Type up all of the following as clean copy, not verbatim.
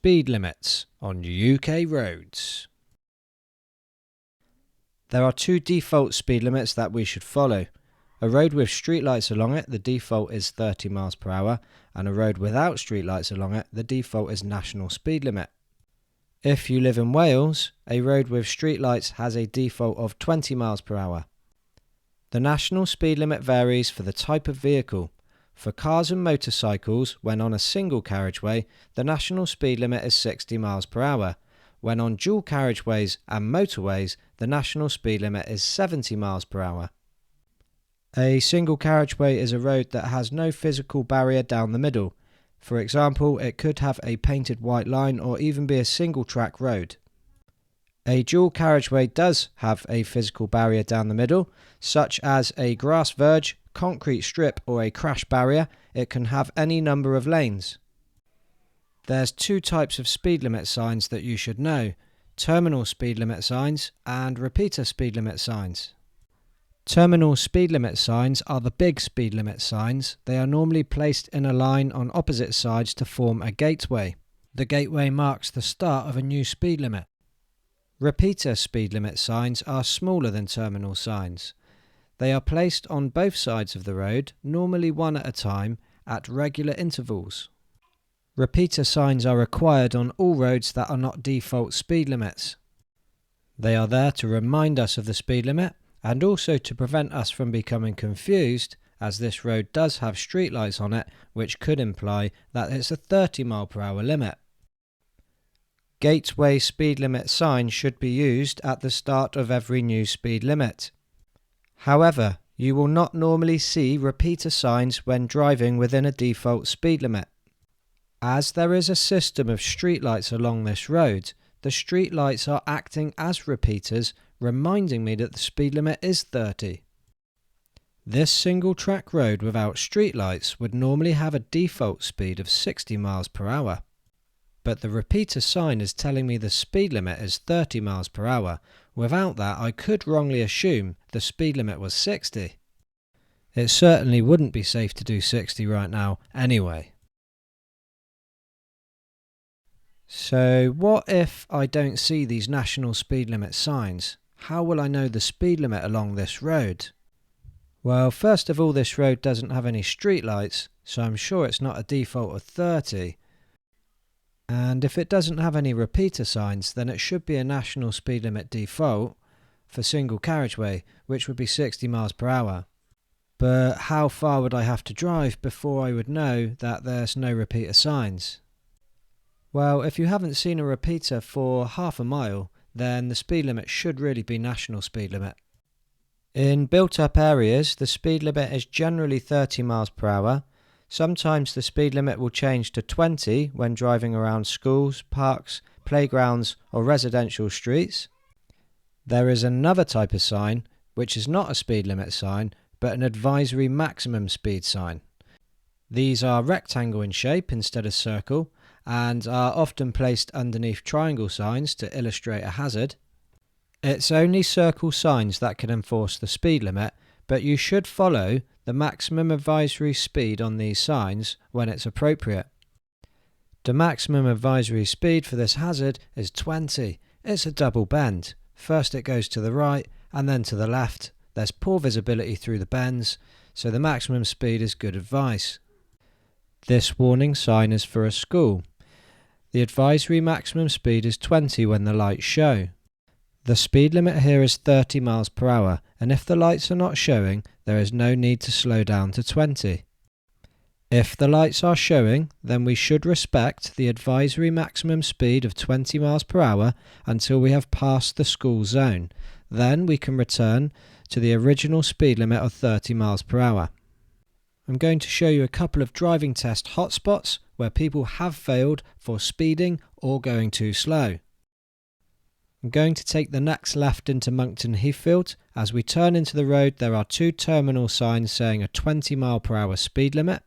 Speed limits on UK roads. There are two default speed limits that we should follow. A road with streetlights along it, the default is 30 miles per hour, and a road without streetlights along it, the default is national speed limit. If you live in Wales, a road with streetlights has a default of 20 miles per hour. The national speed limit varies for the type of vehicle. For cars and motorcycles, when on a single carriageway, the national speed limit is 60 miles per hour. When on dual carriageways and motorways, the national speed limit is 70 miles per hour. A single carriageway is a road that has no physical barrier down the middle. For example, it could have a painted white line or even be a single track road. A dual carriageway does have a physical barrier down the middle, such as a grass verge, concrete strip or a crash barrier. It can have any number of lanes. There's two types of speed limit signs that you should know: terminal speed limit signs and repeater speed limit signs. Terminal speed limit signs are the big speed limit signs. They are normally placed in a line on opposite sides to form a gateway. The gateway marks the start of a new speed limit. Repeater speed limit signs are smaller than terminal signs. They are placed on both sides of the road, normally one at a time, at regular intervals. Repeater signs are required on all roads that are not default speed limits. They are there to remind us of the speed limit and also to prevent us from becoming confused, as this road does have streetlights on it, which could imply that it's a 30 mile per hour limit. Gateway speed limit sign should be used at the start of every new speed limit. However, you will not normally see repeater signs when driving within a default speed limit. As there is a system of streetlights along this road, the streetlights are acting as repeaters, reminding me that the speed limit is 30. This single track road without streetlights would normally have a default speed of 60 miles per hour. But the repeater sign is telling me the speed limit is 30 miles per hour. Without that, I could wrongly assume the speed limit was 60. It certainly wouldn't be safe to do 60 right now anyway. So what if I don't see these national speed limit signs? How will I know the speed limit along this road? Well, first of all, this road doesn't have any streetlights, so I'm sure it's not a default of 30. And if it doesn't have any repeater signs, then it should be a national speed limit default for single carriageway, which would be 60 miles per hour. But how far would I have to drive before I would know that there's no repeater signs? Well, if you haven't seen a repeater for half a mile, then the speed limit should really be national speed limit. In built-up areas, the speed limit is generally 30 miles per hour. Sometimes the speed limit will change to 20 when driving around schools, parks, playgrounds or residential streets. There is another type of sign, which is not a speed limit sign, but an advisory maximum speed sign. These are rectangle in shape instead of circle, and are often placed underneath triangle signs to illustrate a hazard. It's only circle signs that can enforce the speed limit, but you should follow the maximum advisory speed on these signs when it's appropriate. The maximum advisory speed for this hazard is 20. It's a double bend. First it goes to the right and then to the left. There's poor visibility through the bends, so the maximum speed is good advice. This warning sign is for a school. The advisory maximum speed is 20 when the lights show. The speed limit here is 30 miles per hour, and if the lights are not showing, there is no need to slow down to 20. If the lights are showing, then we should respect the advisory maximum speed of 20 miles per hour until we have passed the school zone. Then we can return to the original speed limit of 30 miles per hour. I'm going to show you a couple of driving test hotspots where people have failed for speeding or going too slow. I'm going to take the next left into Monkton Heathfield. As we turn into the road, there are two terminal signs saying a 20 mile per hour speed limit.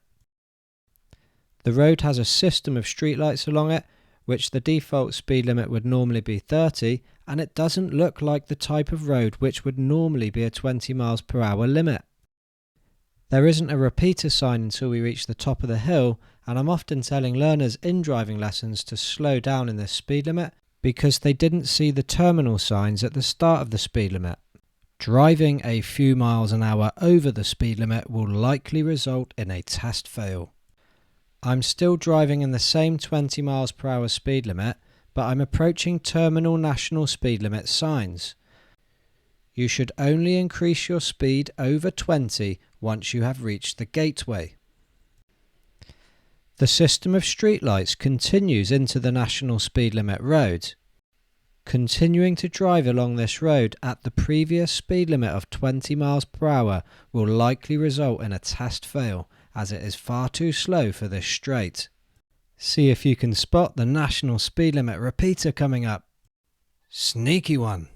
The road has a system of streetlights along it, which the default speed limit would normally be 30, and it doesn't look like the type of road which would normally be a 20 miles per hour limit. There isn't a repeater sign until we reach the top of the hill, and I'm often telling learners in driving lessons to slow down in this speed limit because they didn't see the terminal signs at the start of the speed limit. Driving a few miles an hour over the speed limit will likely result in a test fail. I'm still driving in the same 20 miles per hour speed limit, but I'm approaching terminal national speed limit signs. You should only increase your speed over 20 once you have reached the gateway. The system of streetlights continues into the national speed limit road. Continuing to drive along this road at the previous speed limit of 20 miles per hour will likely result in a test fail, as it is far too slow for this straight. See if you can spot the national speed limit repeater coming up. Sneaky one!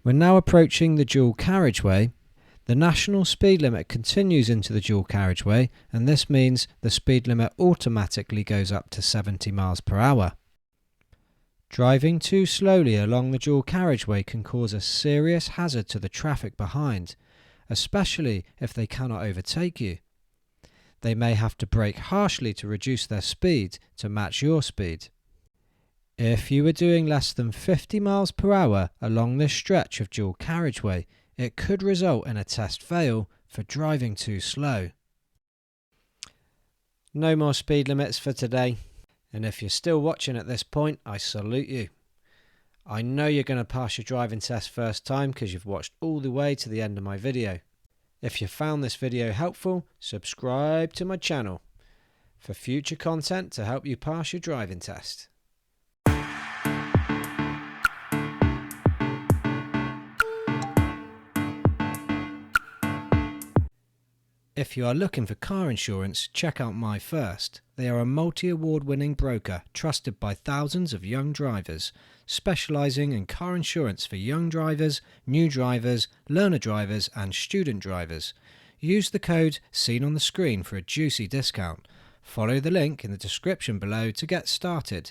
We're now approaching the dual carriageway. The national speed limit continues into the dual carriageway, and this means the speed limit automatically goes up to 70 miles per hour. Driving too slowly along the dual carriageway can cause a serious hazard to the traffic behind, especially if they cannot overtake you. They may have to brake harshly to reduce their speed to match your speed. If you were doing less than 50 miles per hour along this stretch of dual carriageway, it could result in a test fail for driving too slow. No more speed limits for today. And if you're still watching at this point, I salute you. I know you're going to pass your driving test first time because you've watched all the way to the end of my video. If you found this video helpful, subscribe to my channel for future content to help you pass your driving test. If you are looking for car insurance, check out My First. They are a multi-award winning broker trusted by thousands of young drivers, specialising in car insurance for young drivers, new drivers, learner drivers and student drivers. Use the code seen on the screen for a juicy discount. Follow the link in the description below to get started.